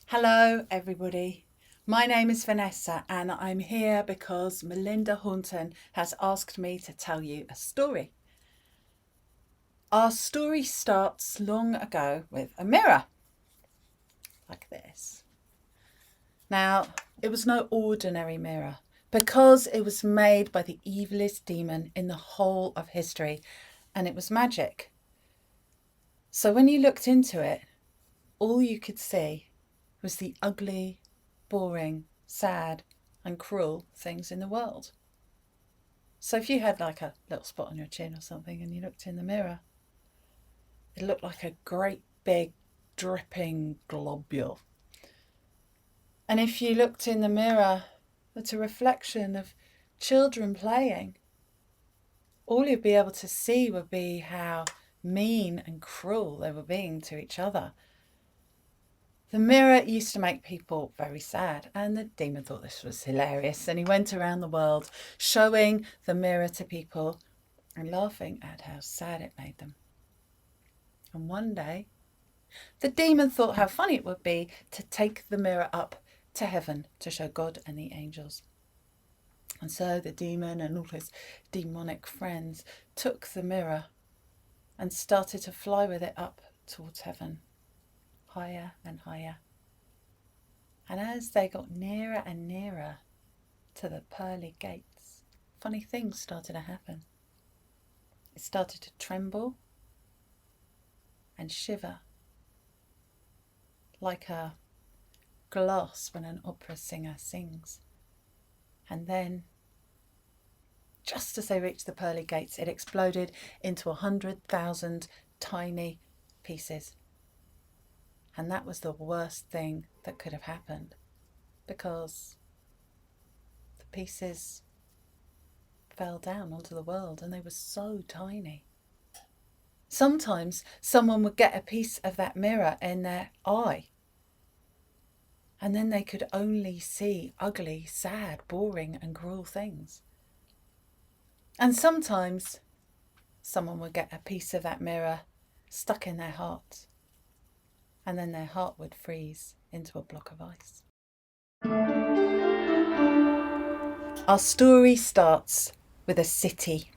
Hello everybody, my name is Vanessa and I'm here because Melinda Horton has asked me to tell you a story. Our story starts long ago with a mirror, like this. Now, it was no ordinary mirror because it was made by the evilest demon in the whole of history, and it was magic. So when you looked into it, all you could see was the ugly, boring, sad and cruel things in the world. So if you had like a little spot on your chin or something and you looked in the mirror, it looked like a great big dripping globule. And if you looked in the mirror at a reflection of children playing, all you'd be able to see would be how mean and cruel they were being to each other. The mirror used to make people very sad, and the demon thought this was hilarious, and he went around the world showing the mirror to people and laughing at how sad it made them. And one day, the demon thought how funny it would be to take the mirror up to heaven to show God and the angels. And so the demon and all his demonic friends took the mirror and started to fly with it up towards heaven, higher and higher. And as they got nearer and nearer to the pearly gates, funny things started to happen. It started to tremble and shiver like a glass when an opera singer sings. And then, just as they reached the pearly gates, it exploded into 100,000 tiny pieces. And that was the worst thing that could have happened, because the pieces fell down onto the world and they were so tiny. Sometimes someone would get a piece of that mirror in their eye, and then they could only see ugly, sad, boring and cruel things. And sometimes someone would get a piece of that mirror stuck in their heart, and then their heart would freeze into a block of ice. Our story starts with a city,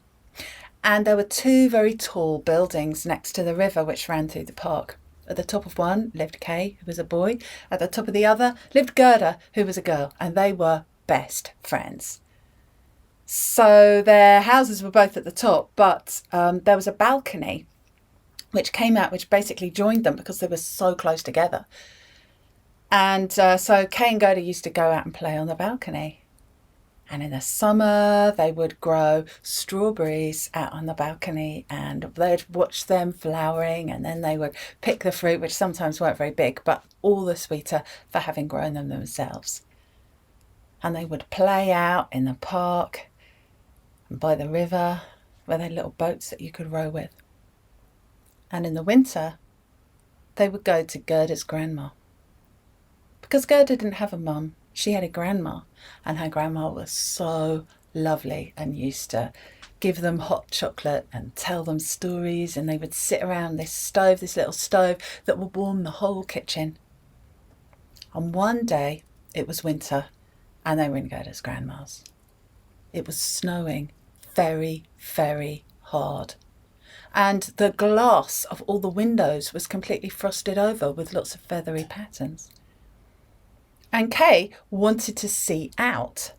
and there were two very tall buildings next to the river which ran through the park. At the top of one lived Kay, who was a boy. At the top of the other lived Gerda, who was a girl, and they were best friends. So their houses were both at the top, but there was a balcony which came out, which basically joined them because they were so close together. And so Kay and Gerda used to go out and play on the balcony. And in the summer, they would grow strawberries out on the balcony, and they'd watch them flowering, and then they would pick the fruit, which sometimes weren't very big, but all the sweeter for having grown them themselves. And they would play out in the park and by the river, where they had little boats that you could row with. And in the winter, they would go to Gerda's grandma. Because Gerda didn't have a mum, she had a grandma, and her grandma was so lovely and used to give them hot chocolate and tell them stories, and they would sit around this stove, this little stove that would warm the whole kitchen. And one day it was winter and they were in Gerda's grandma's. It was snowing very, very hard. And the glass of all the windows was completely frosted over with lots of feathery patterns. And Kay wanted to see out,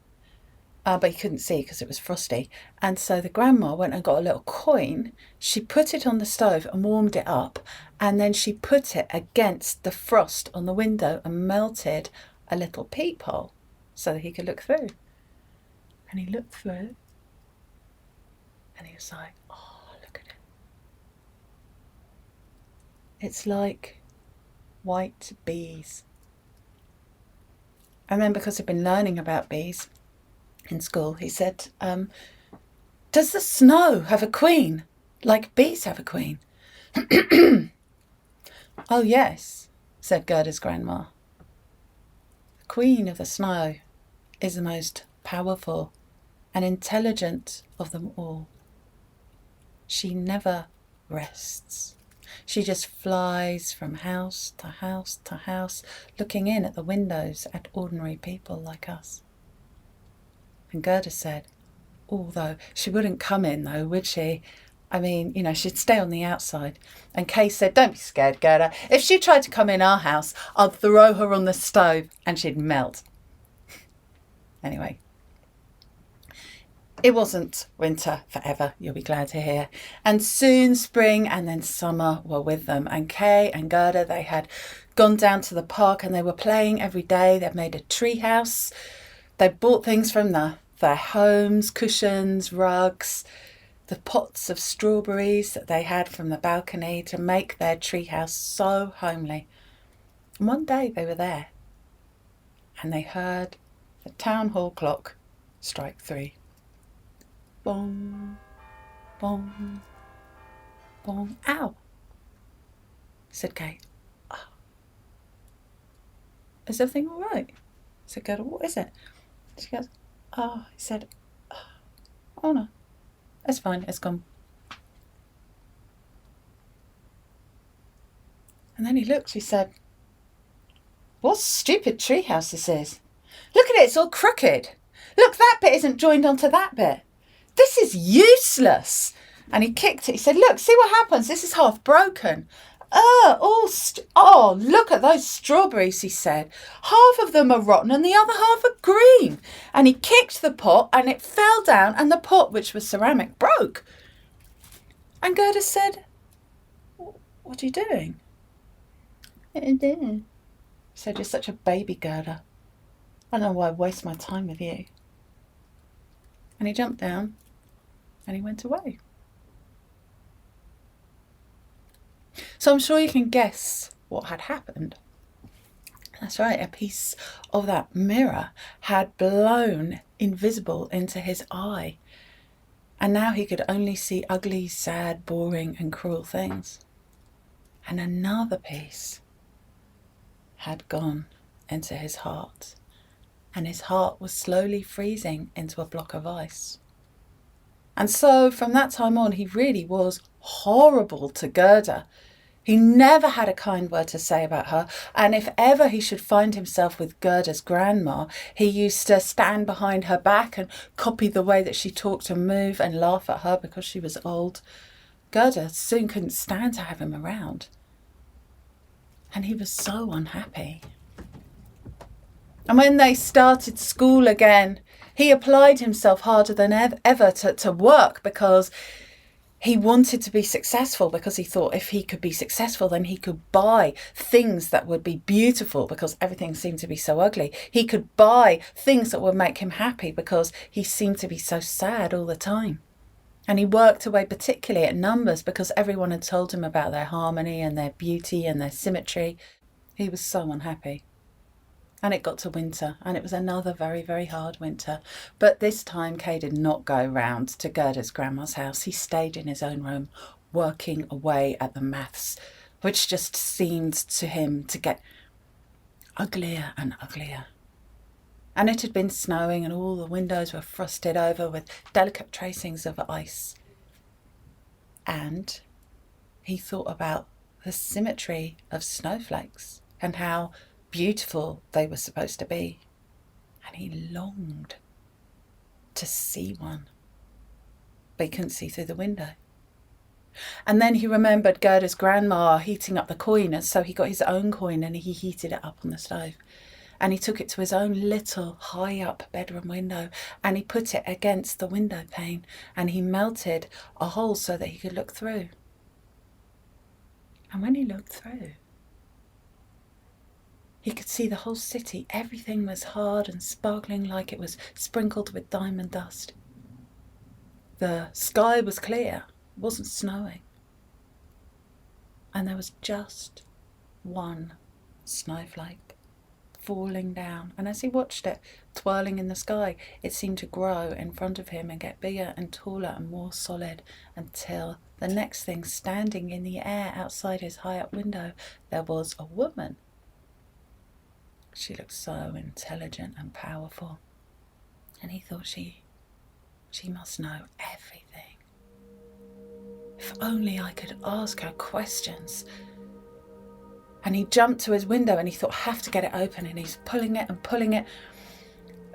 but he couldn't see because it was frosty. And so the grandma went and got a little coin. She put it on the stove and warmed it up. And then she put it against the frost on the window and melted a little peephole so that he could look through. And he looked through and he was like, oh, look at it. It's like white bees. And then, because he'd been learning about bees in school, he said, does the snow have a queen, like bees have a queen? Oh, yes, said Gerda's grandma. The queen of the snow is the most powerful and intelligent of them all. She never rests. She just flies from house to house to house, looking in at the windows at ordinary people like us. And Gerda said, although she wouldn't come in though, would she? I mean, she'd stay on the outside. And Kay said, don't be scared, Gerda. If she tried to come in our house, I'd throw her on the stove and she'd melt. Anyway, it wasn't winter forever, you'll be glad to hear. And soon spring and then summer were with them. And Kay and Gerda, they had gone down to the park and they were playing every day. They'd made a tree house. They bought things from their homes, cushions, rugs, the pots of strawberries that they had from the balcony to make their treehouse so homely. And one day they were there and they heard the town hall clock strike 3. Bong, bong, bong. Ow, said Kate. Oh. Is everything all right? Said Gerda, what is it? She goes, oh, he said, oh no, it's fine, it's gone. And then he looked, he said, what a stupid treehouse this is. Look at it, it's all crooked. Look, that bit isn't joined onto that bit. This is useless. And he kicked it. He said, look, see what happens. This is half broken. Oh, look at those strawberries, he said. Half of them are rotten and the other half are green. And he kicked the pot and it fell down and the pot, which was ceramic, broke. And Gerda said, what are you doing? He said, you're such a baby, Gerda. I don't know why I waste my time with you. And he jumped down and he went away. So I'm sure you can guess what had happened. That's right, a piece of that mirror had blown invisible into his eye. And now he could only see ugly, sad, boring and cruel things. And another piece had gone into his heart. And his heart was slowly freezing into a block of ice. And so from that time on, he really was horrible to Gerda. He never had a kind word to say about her, and if ever he should find himself with Gerda's grandma, he used to stand behind her back and copy the way that she talked and move and laugh at her because she was old. Gerda soon couldn't stand to have him around, and he was so unhappy. And when they started school again, he applied himself harder than ever to work because he wanted to be successful, because he thought if he could be successful, then he could buy things that would be beautiful because everything seemed to be so ugly. He could buy things that would make him happy because he seemed to be so sad all the time. And he worked away particularly at numbers because everyone had told him about their harmony and their beauty and their symmetry. He was so unhappy. And it got to winter, and it was another very, very hard winter. But this time Kay did not go round to Gerda's grandma's house. He stayed in his own room, working away at the maths, which just seemed to him to get uglier and uglier. And it had been snowing, and all the windows were frosted over with delicate tracings of ice. And he thought about the symmetry of snowflakes and how beautiful they were supposed to be, and he longed to see one, but he couldn't see through the window. And then he remembered Gerda's grandma heating up the coin, and so he got his own coin and he heated it up on the stove, and he took it to his own little high up bedroom window and he put it against the window pane and he melted a hole so that he could look through. And when he looked through, he could see the whole city. Everything was hard and sparkling like it was sprinkled with diamond dust. The sky was clear, it wasn't snowing. And there was just one snowflake falling down. And as he watched it twirling in the sky, it seemed to grow in front of him and get bigger and taller and more solid until the next thing, standing in the air outside his high up window, there was a woman. She looked so intelligent and powerful, and he thought she must know everything. if only I could ask her questions. And he jumped to his window and he thought, I have to get it open. And he's pulling it and pulling it.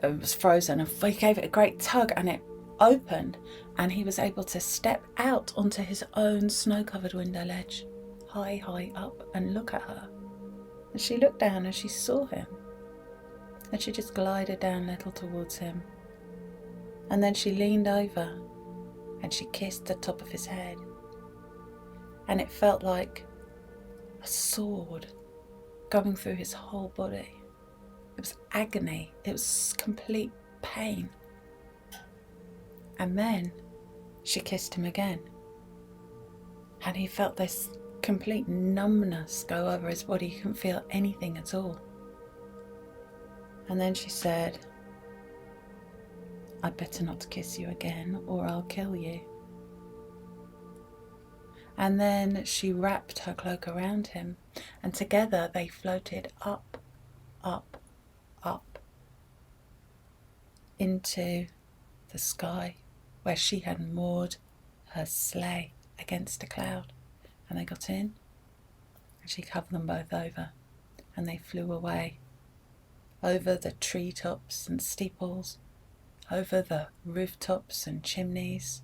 It was frozen. And he gave it a great tug and it opened. And he was able to step out onto his own snow-covered window ledge, high, high up, and look at her. And she looked down and she saw him. And she just glided down a little towards him. And then she leaned over and she kissed the top of his head. And it felt like a sword going through his whole body. It was agony. It was complete pain. And then she kissed him again. And he felt this complete numbness go over his body. He couldn't feel anything at all. And then she said, I'd better not kiss you again or I'll kill you. And then she wrapped her cloak around him, and together they floated up, up, up into the sky where she had moored her sleigh against a cloud. And they got in and she covered them both over and they flew away over the treetops and steeples, over the rooftops and chimneys,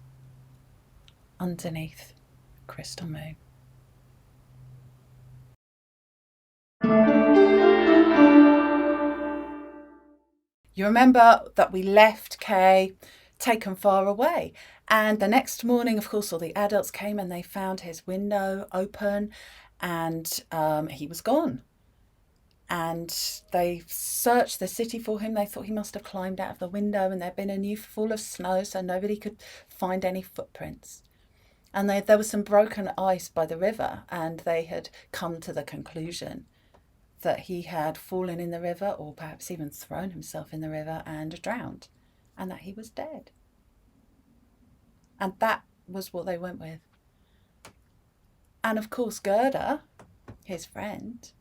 underneath a crystal moon. You remember that we left Kay taken far away, and the next morning, of course, all the adults came and they found his window open and he was gone. And they searched the city for him. They thought he must have climbed out of the window, and there'd been a new full of snow, so nobody could find any footprints. And there was some broken ice by the river, and they had come to the conclusion that he had fallen in the river, or perhaps even thrown himself in the river and drowned, and that he was dead. And that was what they went with. And of course, Gerda, his friend,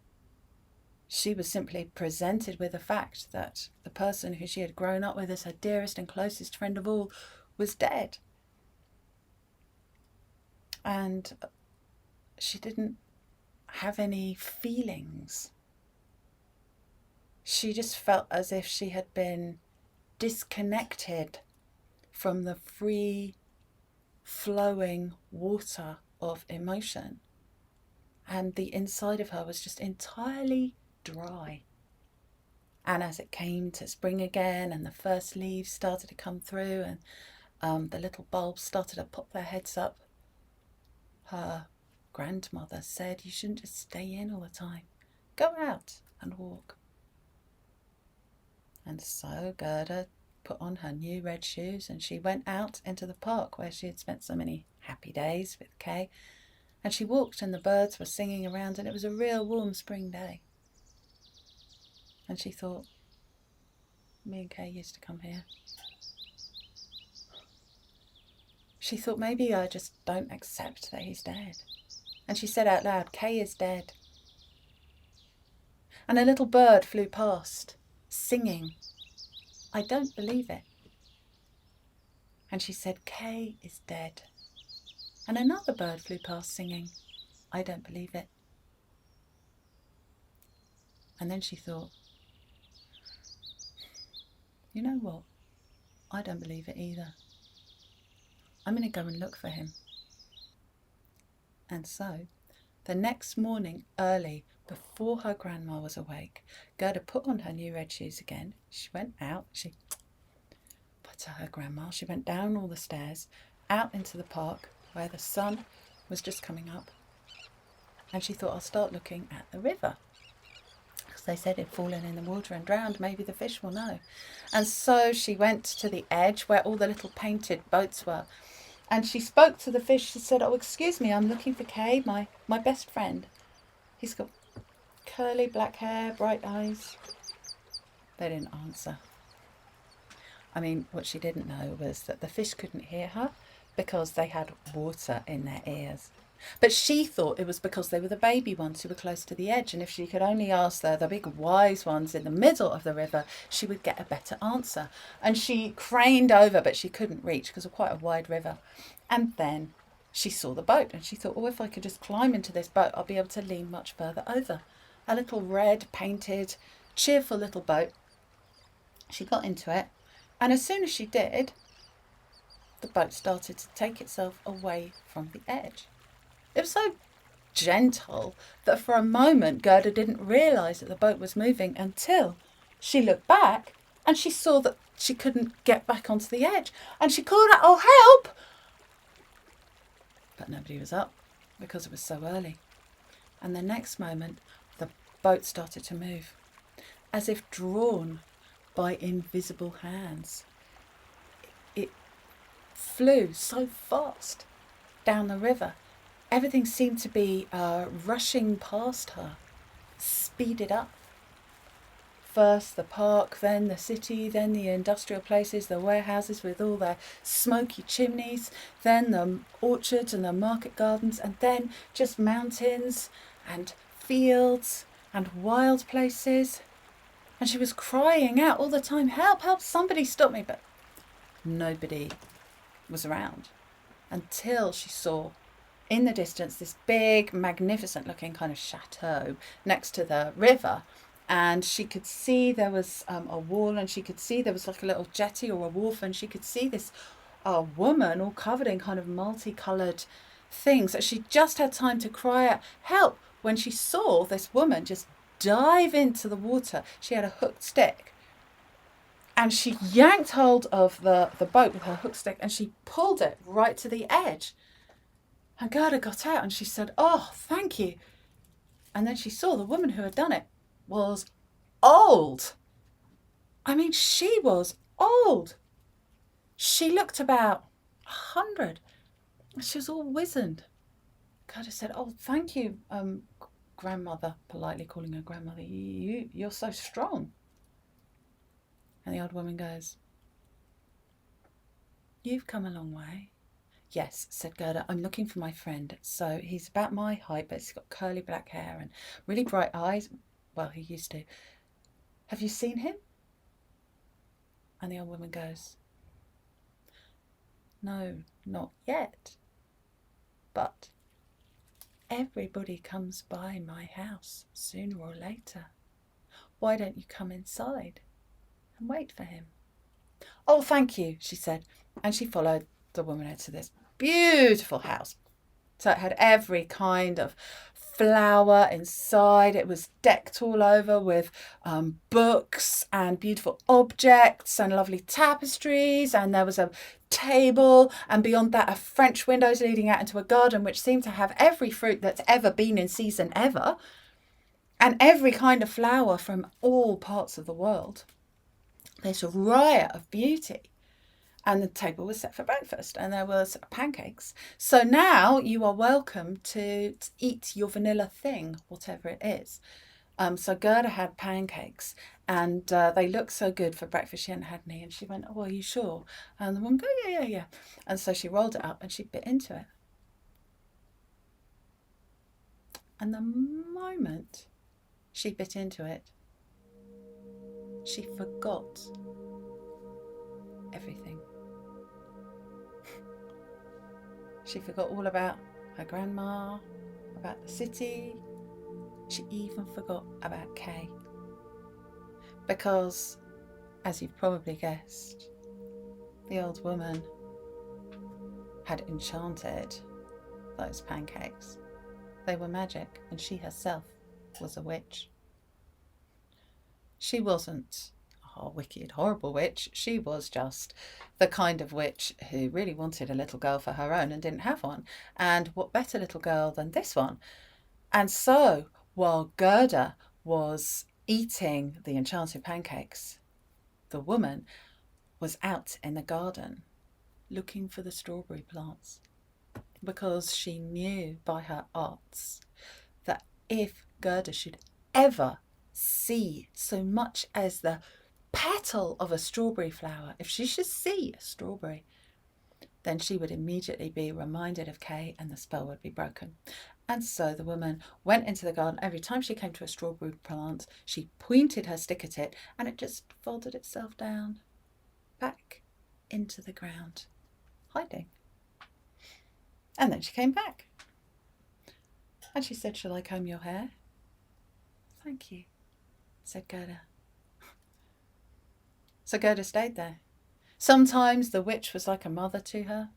she was simply presented with the fact that the person who she had grown up with as her dearest and closest friend of all was dead. And she didn't have any feelings. She just felt as if she had been disconnected from the free flowing water of emotion. And the inside of her was just entirely dry. And as it came to spring again and the first leaves started to come through and the little bulbs started to pop their heads up, her grandmother said, you shouldn't just stay in all the time. Go out and walk. And so Gerda put on her new red shoes and she went out into the park where she had spent so many happy days with Kay. And she walked and the birds were singing around and it was a real warm spring day. And she thought, me and Kay used to come here. She thought, maybe I just don't accept that he's dead. And she said out loud, Kay is dead. And a little bird flew past, singing, I don't believe it. And she said, Kay is dead. And another bird flew past singing, I don't believe it. And then she thought, you know what? I don't believe it either. I'm going to go and look for him. And so, the next morning early, before her grandma was awake, Gerda put on her new red shoes again. She went out, she put to her grandma, she went down all the stairs, out into the park where the sun was just coming up. And she thought, I'll start looking at the river. Because they said it'd fallen in the water and drowned, maybe the fish will know. And so she went to the edge where all the little painted boats were. And she spoke to the fish. She said, oh, excuse me, I'm looking for Kay, my best friend. He's got curly black hair, bright eyes. They didn't answer. I mean, what she didn't know was that the fish couldn't hear her because they had water in their ears. But she thought it was because they were the baby ones who were close to the edge, and if she could only ask the big wise ones in the middle of the river, she would get a better answer. And she craned over, but she couldn't reach because it was quite a wide river. And then she saw the boat and she thought, oh, if I could just climb into this boat, I'll be able to lean much further over. A little red painted, cheerful little boat. She got into it, and as soon as she did, the boat started to take itself away from the edge. It was so gentle that for a moment Gerda didn't realise that the boat was moving until she looked back and she saw that she couldn't get back onto the edge, and she called out, oh, help! But nobody was up because it was so early. And the next moment the boat started to move, as if drawn by invisible hands. It flew so fast down the river. Everything seemed to be rushing past her, speeded up. First the park, then the city, then the industrial places, the warehouses with all their smoky chimneys, then the orchards and the market gardens, and then just mountains and fields and wild places. And she was crying out all the time, help, help, somebody stop me. But nobody was around until she saw in the distance this big, magnificent looking kind of chateau next to the river. And she could see there was a wall, and she could see there was like a little jetty or a wharf, and she could see this woman all covered in kind of multicoloured things. So she just had time to cry out, help, when she saw this woman just dive into the water. She had a hooked stick, and she yanked hold of the boat with her hooked stick, and she pulled it right to the edge. And Gerda got out and she said, oh, thank you. And then she saw the woman who had done it was old. I mean, she was old. She looked about 100. She was all wizened. Gerda said, oh, thank you, grandmother, politely calling her grandmother. You're so strong. And the old woman goes, you've come a long way. Yes, said Gerda, I'm looking for my friend. So he's about my height, but he's got curly black hair and really bright eyes. Well, he used to. Have you seen him? And the old woman goes, no, not yet. But everybody comes by my house sooner or later. Why don't you come inside and wait for him? Oh, thank you, she said. And she followed the woman into this beautiful house. So it had every kind of flower inside. It was decked all over with books and beautiful objects and lovely tapestries, and there was a table, and beyond that are French windows leading out into a garden which seemed to have every fruit that's ever been in season ever, and every kind of flower from all parts of the world. This riot of beauty. And the table was set for breakfast, and there was pancakes. So now you are welcome to eat your vanilla thing, whatever it is. So Gerda had pancakes, and they looked so good for breakfast. She hadn't had any, and she went, oh, are you sure? And the woman goes, yeah. And so she rolled it up and she bit into it. And the moment she bit into it, she forgot everything. She forgot all about her grandma, about the city. She even forgot about Kay. Because, as you've probably guessed, the old woman had enchanted those pancakes. They were magic, and she herself was a witch. She wasn't a wicked, horrible witch. She was just the kind of witch who really wanted a little girl for her own and didn't have one. And what better little girl than this one? And so, while Gerda was eating the enchanted pancakes, the woman was out in the garden looking for the strawberry plants, because she knew by her arts that if Gerda should ever see so much as the petal of a strawberry flower, if she should see a strawberry, then she would immediately be reminded of Kay and the spell would be broken. And so the woman went into the garden. Every time she came to a strawberry plant, she pointed her stick at it, and it just folded itself down back into the ground, hiding. And then she came back. And she said, "Shall I comb your hair?" "Thank you," said Gerda. So Gerda stayed there. Sometimes the witch was like a mother to her.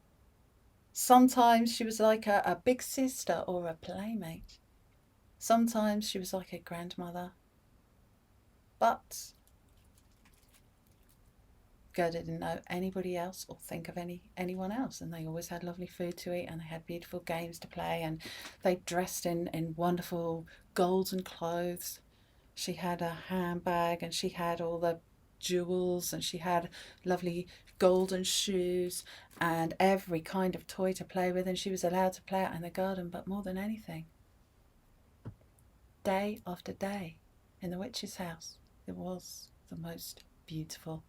Sometimes she was like a big sister or a playmate. Sometimes she was like a grandmother. But Gerda didn't know anybody else or think of anyone else, and they always had lovely food to eat, and they had beautiful games to play, and they dressed in wonderful golden clothes. She had a handbag, and she had all the jewels, and she had lovely golden shoes and every kind of toy to play with, and she was allowed to play out in the garden. But more than anything, day after day in the witch's house, it was the most beautiful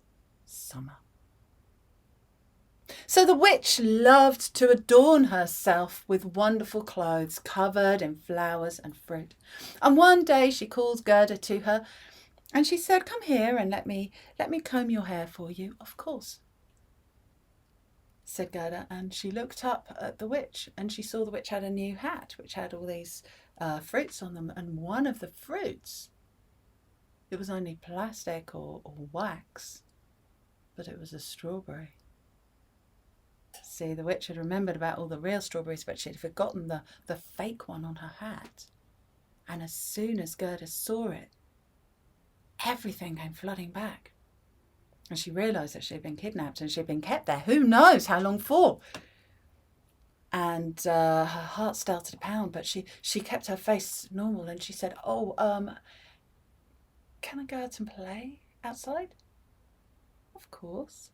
summer. So the witch loved to adorn herself with wonderful clothes covered in flowers and fruit. And one day she called Gerda to her, and she said, "Come here and let me comb your hair for you." "Of course," said Gerda, and she looked up at the witch, and she saw the witch had a new hat which had all these fruits on them, and one of the fruits, it was only plastic or wax, but it was a strawberry. See, the witch had remembered about all the real strawberries, but she had forgotten the fake one on her hat. And as soon as Gerda saw it, everything came flooding back. And she realised that she had been kidnapped and she had been kept there, who knows how long for. And her heart started to pound, but she kept her face normal, and she said, "Oh, can I go out and play outside?" "Of course,"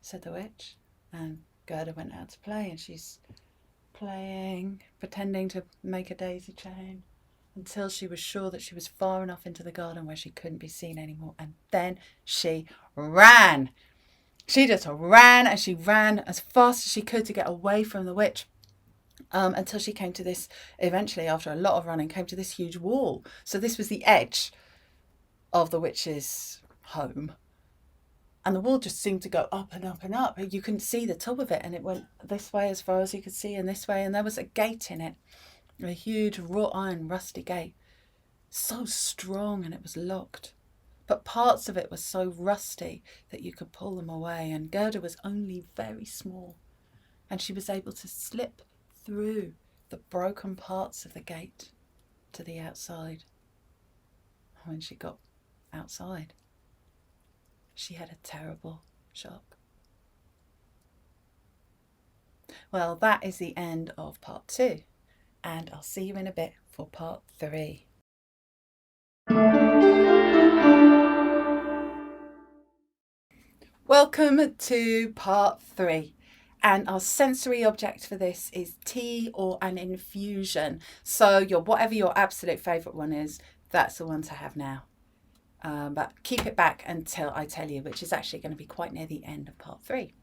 said the witch. And Gerda went out to play, and she's playing, pretending to make a daisy chain, until she was sure that she was far enough into the garden where she couldn't be seen anymore. And then she ran. She just ran, and she ran as fast as she could to get away from the witch, until she came to this, eventually after a lot of running, came to this huge wall. So this was the edge of the witch's home. And the wall just seemed to go up and up and up. You couldn't see the top of it, and it went this way as far as you could see, and this way, and there was a gate in it, a huge wrought iron rusty gate, so strong, and it was locked. But parts of it were so rusty that you could pull them away, and Gerda was only very small, and she was able to slip through the broken parts of the gate to the outside. When she got outside, she had a terrible shock. Well, that is the end of part 2, and I'll see you in a bit for part 3. Welcome to part 3, and our sensory object for this is tea or an infusion. So whatever your absolute favourite one is, that's the one to have now. But keep it back until I tell you, which is actually going to be quite near the end of part 3.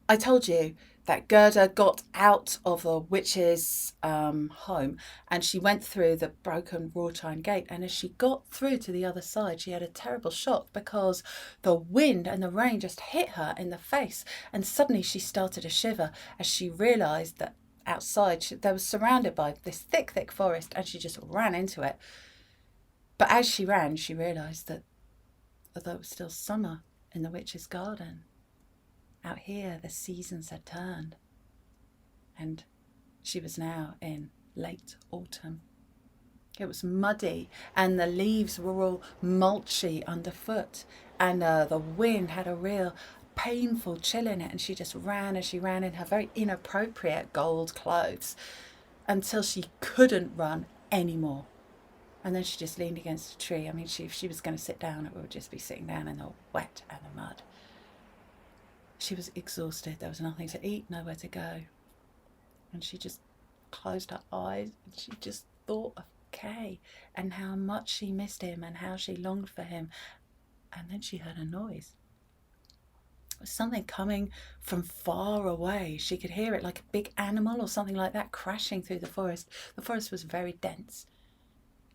I told you that Gerda got out of the witch's home, and she went through the broken wrought iron gate, and as she got through to the other side, she had a terrible shock because the wind and the rain just hit her in the face, and suddenly she started to shiver as she realised that outside they were surrounded by this thick forest, and she just ran into it. But as she ran, she realised that although it was still summer in the witch's garden, out here the seasons had turned, and she was now in late autumn. It was muddy, and the leaves were all mulchy underfoot, and the wind had a real painful chill in it, and she just ran as she ran in her very inappropriate gold clothes until she couldn't run anymore. And then she just leaned against a tree. I mean, if she was going to sit down, it would just be sitting down in the wet and the mud. She was exhausted. There was nothing to eat, nowhere to go. And she just closed her eyes, and she just thought of Kay and how much she missed him and how she longed for him. And then she heard a noise. It was something coming from far away. She could hear it like a big animal or something like that crashing through the forest. The forest was very dense.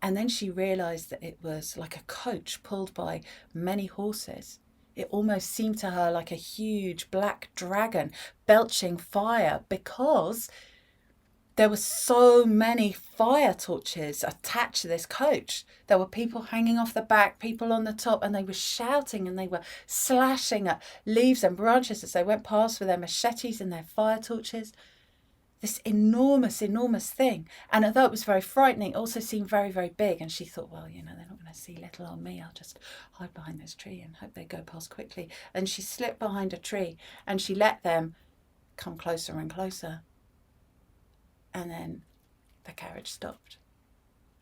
And then she realised that it was like a coach pulled by many horses. It almost seemed to her like a huge black dragon belching fire, because there were so many fire torches attached to this coach. There were people hanging off the back, people on the top, and they were shouting and they were slashing at leaves and branches as they went past with their machetes and their fire torches. This enormous, enormous thing. And although it was very frightening, it also seemed very, very big. And she thought, well, they're not going to see little old me. I'll just hide behind this tree and hope they go past quickly. And she slipped behind a tree and she let them come closer and closer. And then the carriage stopped.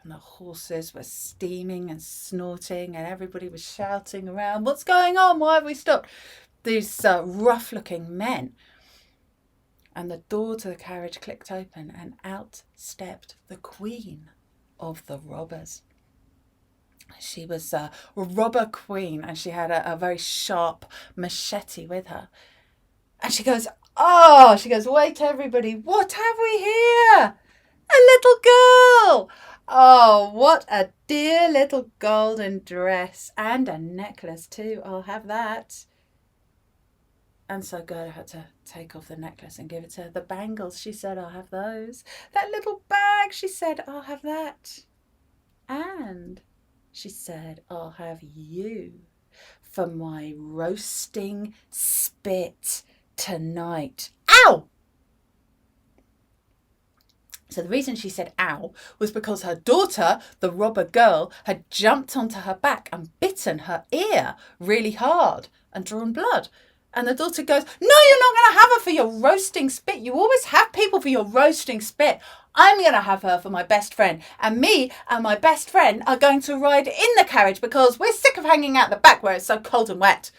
And the horses were steaming and snorting and everybody was shouting around, what's going on? Why have we stopped? These rough-looking men. And the door to the carriage clicked open and out stepped the queen of the robbers. She was a robber queen and she had a very sharp machete with her. And she goes, wait everybody, what have we here? A little girl. Oh, what a dear little golden dress and a necklace too. I'll have that. And so Gerda had to take off the necklace and give it to her. The bangles, she said, I'll have those. That little bag, she said, I'll have that. And she said, I'll have you for my roasting spit tonight. Ow! So the reason she said ow was because her daughter, the robber girl, had jumped onto her back and bitten her ear really hard and drawn blood. And the daughter goes, no, you're not going to have her for your roasting spit. You always have people for your roasting spit. I'm going to have her for my best friend. And me and my best friend are going to ride in the carriage because we're sick of hanging out the back where it's so cold and wet.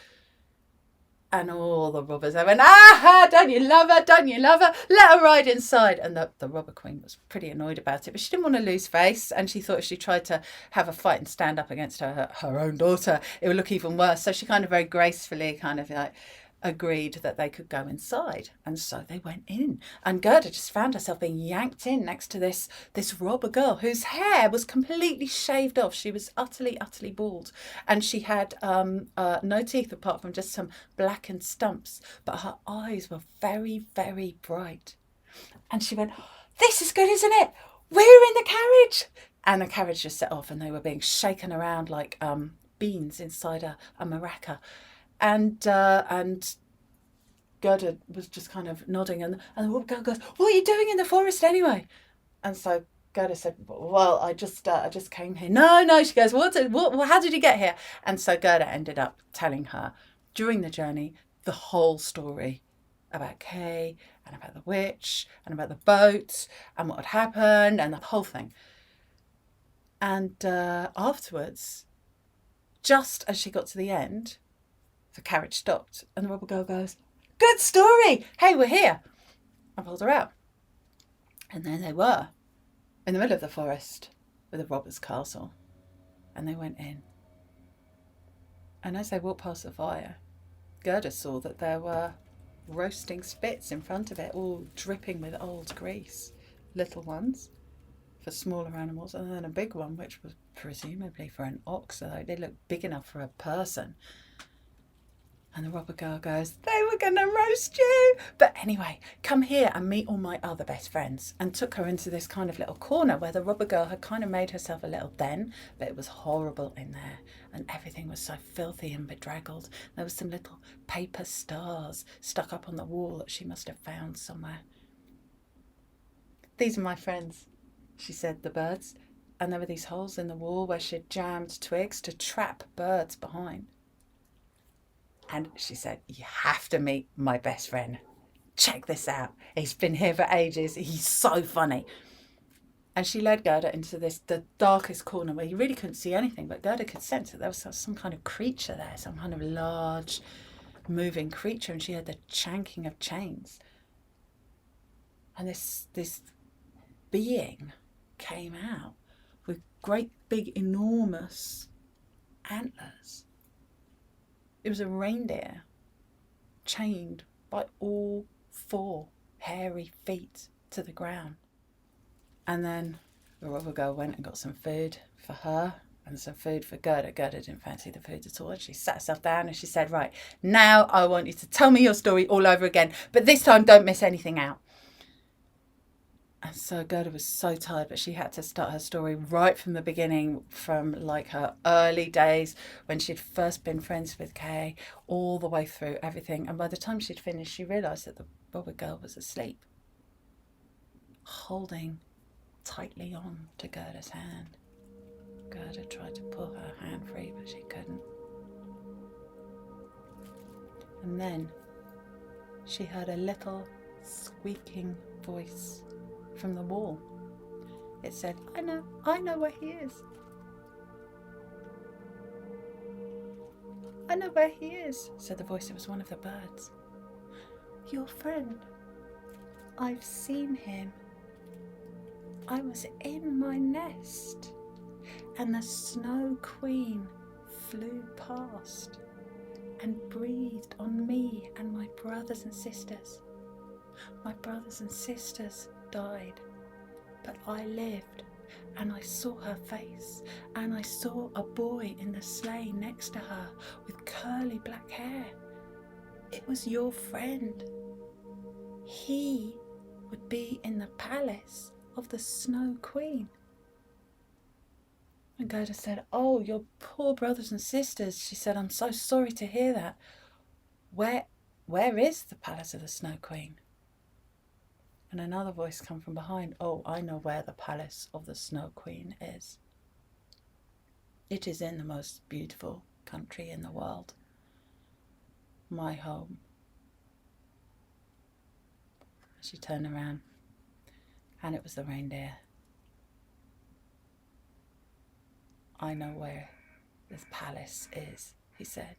And all the robbers went, don't you love her? Don't you love her? Let her ride inside. And the robber queen was pretty annoyed about it, but she didn't want to lose face. And she thought if she tried to have a fight and stand up against her own daughter, it would look even worse. So she kind of very gracefully agreed that they could go inside. And so they went in. And Gerda just found herself being yanked in next to this robber girl whose hair was completely shaved off. She was utterly, utterly bald. And she had no teeth apart from just some blackened stumps. But her eyes were very, very bright. And she went, this is good, isn't it? We're in the carriage. And the carriage just set off and they were being shaken around like beans inside a maraca. And Gerda was just kind of nodding, and the robber girl goes, what are you doing in the forest anyway? And so Gerda said, well, I just came here. No, she goes, how did you get here? And so Gerda ended up telling her during the journey the whole story about Kay and about the witch and about the boat and what had happened and the whole thing. And afterwards, just as she got to the end, the carriage stopped and the robber girl goes, good story. Hey, we're here. I pulled her out. And there they were in the middle of the forest with a robber's castle. And they went in. And as they walked past the fire, Gerda saw that there were roasting spits in front of it, all dripping with old grease. Little ones for smaller animals, and then a big one, which was presumably for an ox, although they looked big enough for a person. And the robber girl goes, they were going to roast you. But anyway, come here and meet all my other best friends. And took her into this kind of little corner where the robber girl had kind of made herself a little den. But it was horrible in there. And everything was so filthy and bedraggled. There was some little paper stars stuck up on the wall that she must have found somewhere. These are my friends, she said, the birds. And there were these holes in the wall where she had jammed twigs to trap birds behind. And she said, you have to meet my best friend. Check this out. He's been here for ages. He's so funny. And she led Gerda into the darkest corner where you really couldn't see anything, but Gerda could sense that there was some kind of creature there, some kind of large moving creature, and she heard the chanking of chains. And this being came out with great big enormous antlers. It was a reindeer chained by all 4 hairy feet to the ground. And then the robber girl went and got some food for her and some food for Gerda. Gerda didn't fancy the food at all. She sat herself down and she said, right, now I want you to tell me your story all over again, but this time don't miss anything out. And so Gerda was so tired, but she had to start her story right from the beginning, from like her early days when she'd first been friends with Kay, all the way through everything. And by the time she'd finished, she realised that the robber girl was asleep, holding tightly on to Gerda's hand. Gerda tried to pull her hand free, but she couldn't. And then she heard a little squeaking voice from the wall. It said, I know where he is. I know where he is, said the voice. It was one of the birds. Your friend. I've seen him. I was in my nest, and the Snow Queen flew past and breathed on me and my brothers and sisters. My brothers and sisters died, but I lived, and I saw her face, and I saw a boy in the sleigh next to her with curly black hair. It was your friend. He would be in the palace of the Snow Queen. And Gerda said, oh, your poor brothers and sisters. She said, I'm so sorry to hear that. Where is the palace of the Snow Queen? And another voice come from behind. Oh, I know where the palace of the Snow Queen is. It is in the most beautiful country in the world. My home. She turned around, and it was the reindeer. I know where this palace is, he said.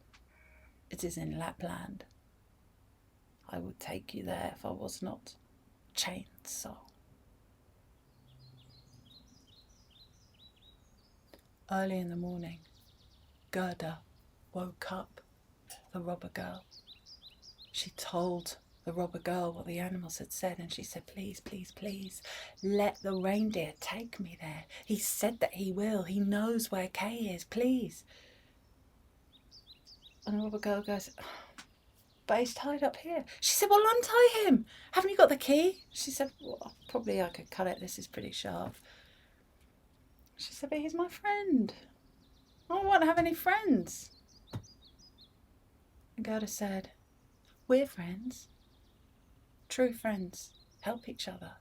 It is in Lapland. I would take you there if I was not chained so. Early in the morning, Gerda woke up the robber girl. She told the robber girl what the animals had said, and she said, please, please, please, let the reindeer take me there. He said that he will. He knows where Kay is, please. And the robber girl goes, but he's tied up here. She said, well, untie him. Haven't you got the key? She said, well, probably I could cut it. This is pretty sharp. She said, but he's my friend. I don't want to have any friends. And Gerda said, we're friends. True friends help each other.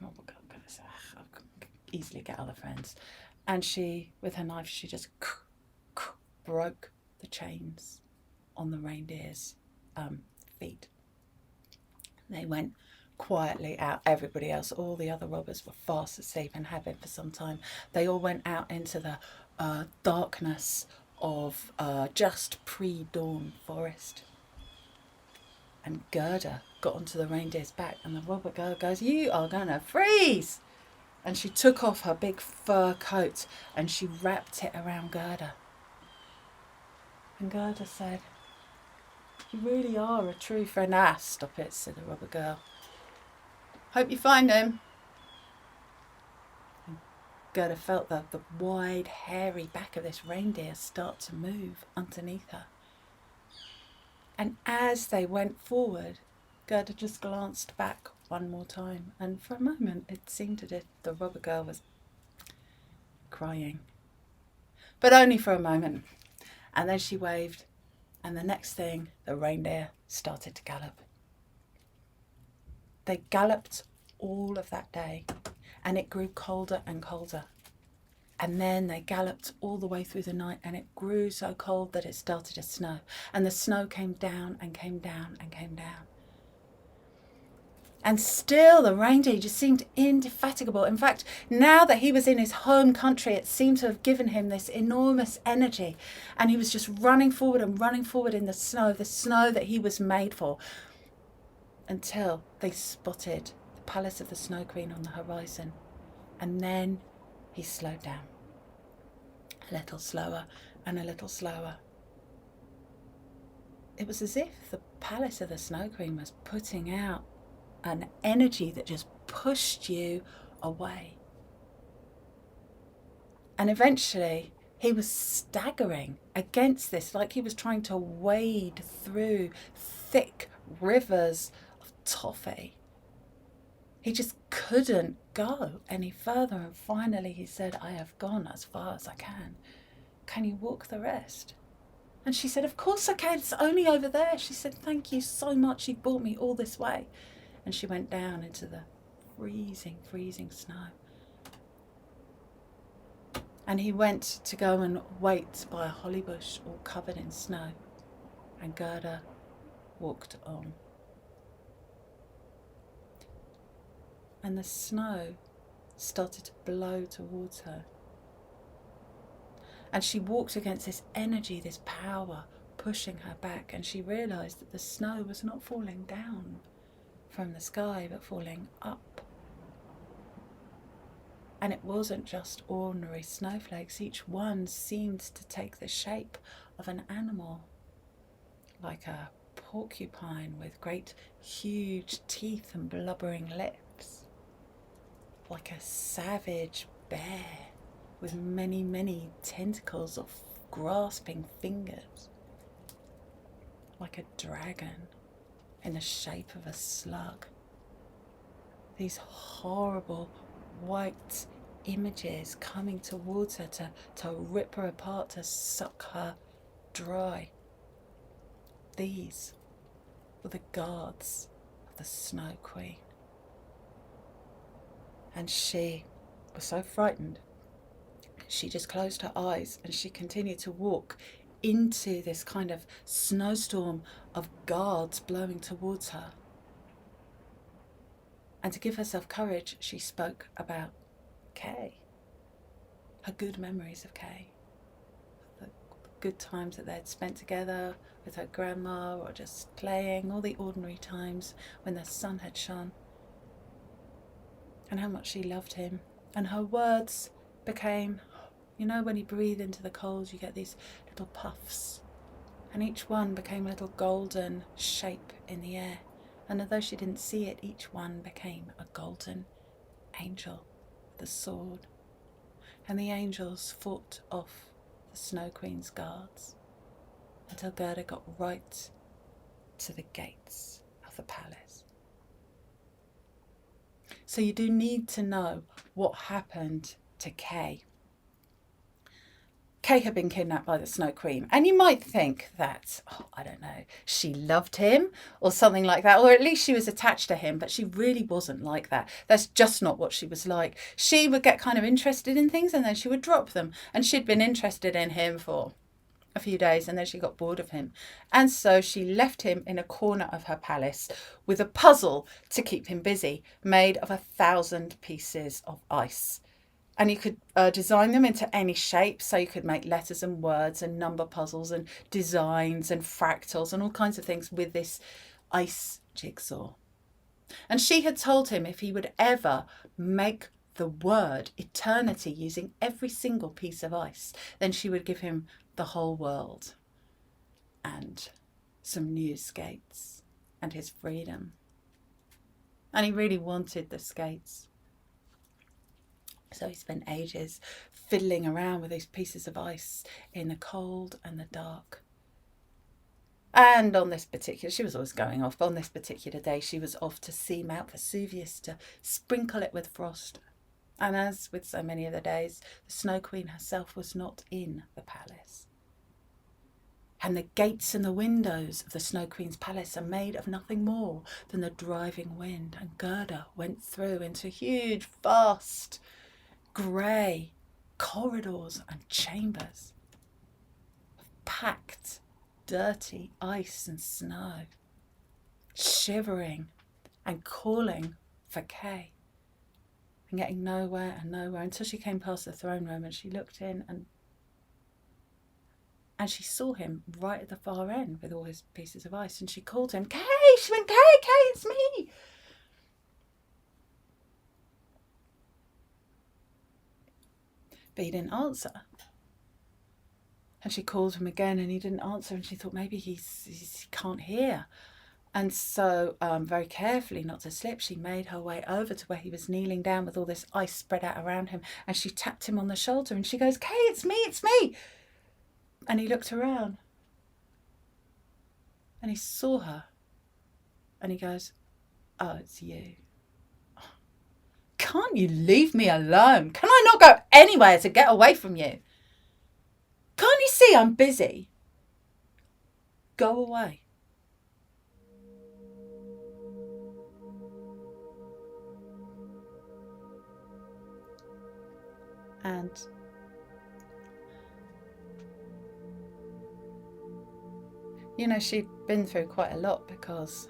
Oh, I can easily get other friends. And she, with her knife, she just broke the chains on the reindeer's feet. They went quietly out. Everybody else, all the other robbers, were fast asleep and had been for some time. They all went out into the darkness of just pre-dawn forest. And Gerda got onto the reindeer's back, and the robber girl goes, you are gonna freeze. And she took off her big fur coat and she wrapped it around Gerda. And Gerda said, you really are a true friend. Ah, stop it, said the robber girl. Hope you find him. And Gerda felt the wide, hairy back of this reindeer start to move underneath her. And as they went forward, Gerda just glanced back one more time, and for a moment it seemed as if the robber girl was crying. But only for a moment. And then she waved, and the next thing, the reindeer started to gallop. They galloped all of that day, and it grew colder and colder. And then they galloped all the way through the night, and it grew so cold that it started to snow. And the snow came down and came down and came down. And still the reindeer just seemed indefatigable. In fact, now that he was in his home country, it seemed to have given him this enormous energy. And he was just running forward and running forward in the snow that he was made for. Until they spotted the palace of the Snow Queen on the horizon. And then he slowed down. A little slower and a little slower. It was as if the palace of the Snow Queen was putting out an energy that just pushed you away. And eventually he was staggering against this, like he was trying to wade through thick rivers of toffee. He just couldn't go any further. And finally he said, I have gone as far as I can. Can you walk the rest? And she said, of course I can. It's only over there. She said, thank you so much. You've brought me all this way. And she went down into the freezing, freezing snow. And he went to go and wait by a holly bush all covered in snow. And Gerda walked on. And the snow started to blow towards her. And she walked against this energy, this power pushing her back. And she realised that the snow was not falling down from the sky, but falling up. And it wasn't just ordinary snowflakes. Each one seemed to take the shape of an animal, like a porcupine with great huge teeth and blubbering lips, like a savage bear with many, many tentacles of grasping fingers, like a dragon in the shape of a slug. These horrible white images coming towards her to rip her apart, to suck her dry. These were the guards of the Snow Queen. And she was so frightened, she just closed her eyes and she continued to walk into this kind of snowstorm of guards blowing towards her. And to give herself courage, she spoke about Kay, her good memories of Kay, the good times that they had spent together with her grandma, or just playing, all the ordinary times when the sun had shone, and how much she loved him. And her words became, you know, when you breathe into the cold, you get these little puffs, and each one became a little golden shape in the air. And although she didn't see it, each one became a golden angel with a sword. And the angels fought off the Snow Queen's guards until Gerda got right to the gates of the palace. So you do need to know what happened to Kay. Kay had been kidnapped by the Snow Queen, and you might think that, I don't know, she loved him or something like that, or at least she was attached to him, but she really wasn't like that. That's just not what she was like. She would get kind of interested in things and then she would drop them, and she'd been interested in him for a few days and then she got bored of him. And so she left him in a corner of her palace with a puzzle to keep him busy, made of 1,000 pieces of ice. And you could design them into any shape, so you could make letters and words and number puzzles and designs and fractals and all kinds of things with this ice jigsaw. And she had told him if he would ever make the word eternity using every single piece of ice, then she would give him the whole world and some new skates and his freedom. And he really wanted the skates. So he spent ages fiddling around with these pieces of ice in the cold and the dark. And on this particular, she was always going off, but on this particular day, she was off to see Mount Vesuvius to sprinkle it with frost. And as with so many other days, the Snow Queen herself was not in the palace. And the gates and the windows of the Snow Queen's palace are made of nothing more than the driving wind. And Gerda went through into huge, vast, grey corridors and chambers of packed, dirty ice and snow, shivering and calling for Kay, and getting nowhere and nowhere until she came past the throne room and she looked in and she saw him right at the far end with all his pieces of ice, and she called him, Kay! She went, Kay, it's me! But he didn't answer. And she called him again and he didn't answer, and she thought maybe he can't hear. And so, very carefully, not to slip, she made her way over to where he was kneeling down with all this ice spread out around him. And she tapped him on the shoulder and she goes, "Kay, it's me, it's me." And he looked around and he saw her and he goes, "Oh, it's you. Can't you leave me alone? Can I not go anywhere to get away from you? Can't you see I'm busy? Go away." And you know, she'd been through quite a lot because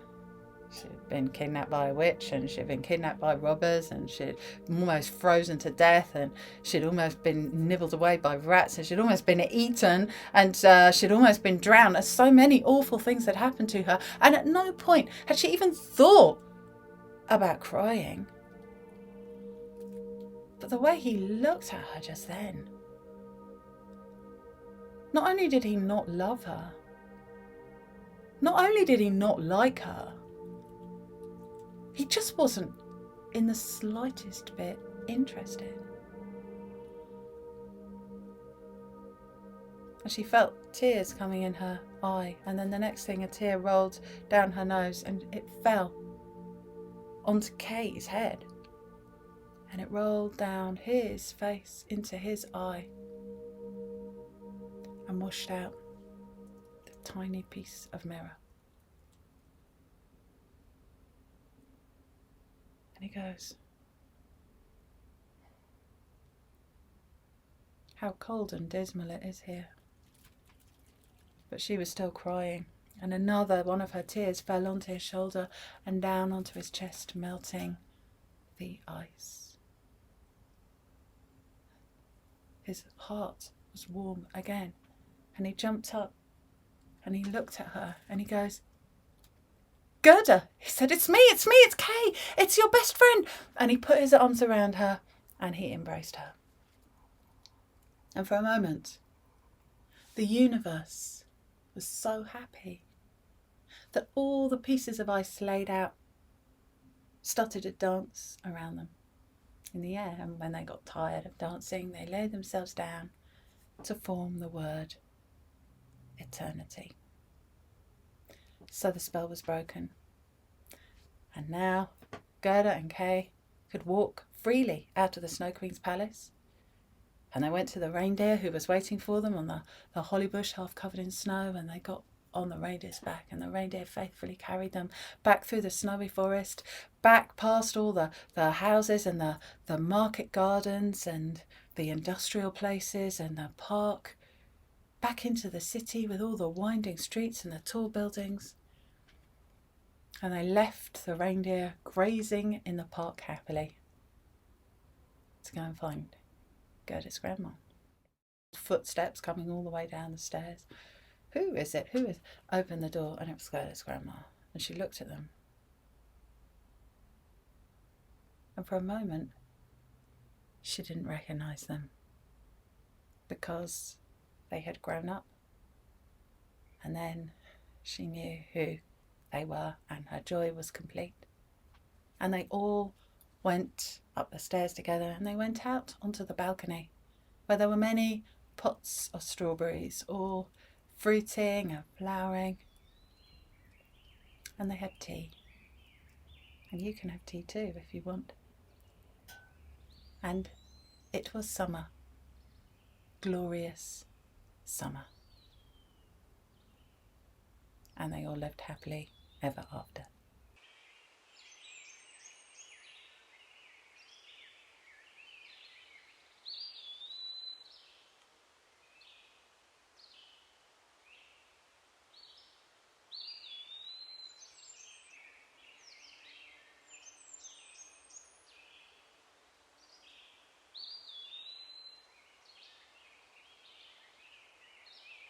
she'd been kidnapped by a witch and she'd been kidnapped by robbers and she'd almost frozen to death and she'd almost been nibbled away by rats and she'd almost been eaten and she'd almost been drowned. There's so many awful things that happened to her, and at no point had she even thought about crying. But the way he looked at her just then, not only did he not love her, not only did he not like her, he just wasn't in the slightest bit interested. And she felt tears coming in her eye, and then the next thing, a tear rolled down her nose and it fell onto Kay's head. And it rolled down his face into his eye and washed out the tiny piece of mirror. And he goes, "How cold and dismal it is here." But she was still crying, and another one of her tears fell onto his shoulder and down onto his chest, melting the ice. His heart was warm again, and he jumped up and he looked at her and he goes, "Gerda," he said, it's me, it's Kay, it's your best friend." And he put his arms around her and he embraced her. And for a moment, the universe was so happy that all the pieces of ice laid out started to dance around them in the air, and when they got tired of dancing, they laid themselves down to form the word eternity. So the spell was broken, and now Gerda and Kay could walk freely out of the Snow Queen's palace, and they went to the reindeer who was waiting for them on the holly bush half covered in snow, and they got on the reindeer's back, and the reindeer faithfully carried them back through the snowy forest, back past all the houses and the market gardens and the industrial places and the park, back into the city with all the winding streets and the tall buildings. And they left the reindeer grazing in the park happily to go and find Gerda's grandma. Footsteps coming all the way down the stairs. "Who is it? Who is?" Opened the door, and it was Gerda's grandma. And she looked at them. And for a moment, she didn't recognise them because they had grown up. And then she knew who they were, and her joy was complete. And they all went up the stairs together, and they went out onto the balcony where there were many pots of strawberries, all fruiting and flowering, and they had tea. And you can have tea too if you want. And it was summer, glorious summer. And they all lived happily ever after.